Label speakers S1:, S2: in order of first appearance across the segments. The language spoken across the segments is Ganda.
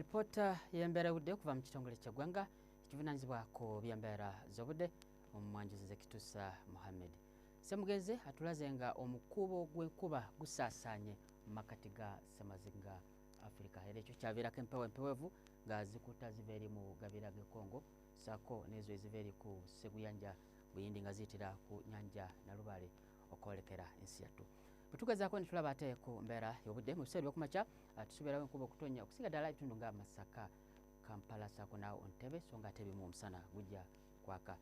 S1: Ripota y'embeera y'obudde okuva mu kitongole ky'eggwanga ekivunaanyizibwa ku by'embeera z'obudde omumwanjuzi Kituusa Mohammed. Ssemugenzi atulaze nga omukuubo gw'enkuba gusaasaanye mu makkati ga Ssemazinga Africa. Era ekyo kyaviirako empewo empeweevu nga zikuta ziva eri mu gabira g'e Congo ssaako n'ezo eziva eri ku Sseguyanja Buyindi nga ziyitira ku nnyanja Nalubaale okwolekera ensi yattu. Bwetugezaako ne tulaba ate ku mbeera y'obudde mu biseera by'okumakya tusuubirawo enkuba okutonnya okusinga ddala ebitundu nga Masaka, Kampala ssaako naawo Entebbe so nga ate ebimu omusana gujja kwaka.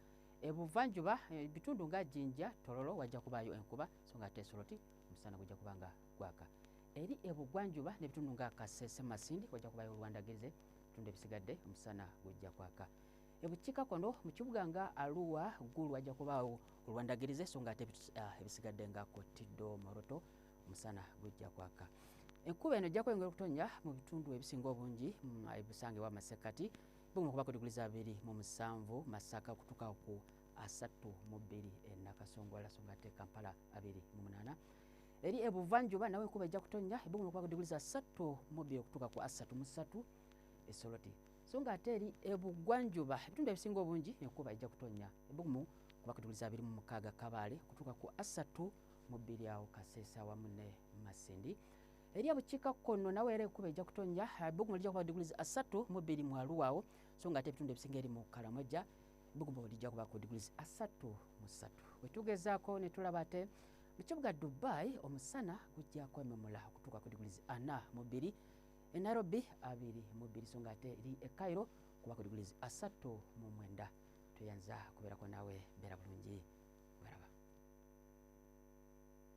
S1: Ebuvanjuba ebitundu nga Jinja, Tororo wajja kubaayo enkuba so nga ate Soroti omusana gujja kuba nga gwaka. Eri ebugwanjuba n'ebitundu nga Kasese, Masindi wajja kubaayo olwandagirize, ebitundu ebisigadde omusana gujja kwaka. Ebukiikakkono mu kibuga nga Arua, Gulu wajja kubaawo olwandagirize so nga ate ebisigadde nga Kotiddo, Moroto omusana gujja kwaka. Enkuba eno ejja kweyongera okutonnya mu bitundu ebisinga obungi ebusange wa Masekati buguma okuba ku diguli za 27 Masaka okutuuka ku 32 Nakasongola so nga ate Kampala 28. Eri ebuvanjuba nawe enkuba ejja kutonnya ebuguma okuba ku diguli za 32 okutuuka ku 33 Soroti. So nga ate eri ebugwanjuba ebitundu ebisinga obungi enkuba ejja kutonnya ebugumu kuba ku diguli za 26 Kabale okutuuka ku 32 awo Kasese awamu ne Masindi. Eri abukiikakkono nawe era enkuba ejja kutonnya ebugumu lijja kuba ku diguli za 32 mu Arua awo so nga ate ebitundu ebisinga eri mu Karamoja ebugumu lijja kuba ku diguli za 33. Bwe tugezaako ne tulaba ate mu kibuga Dubai omusana gujja kwememula okutuuka ku diguli za 42 e Nairobi 22 so nga ate eri e Cairo kuba ku diguli za 39. Tuyanza kubeerako naawe beera bulungi.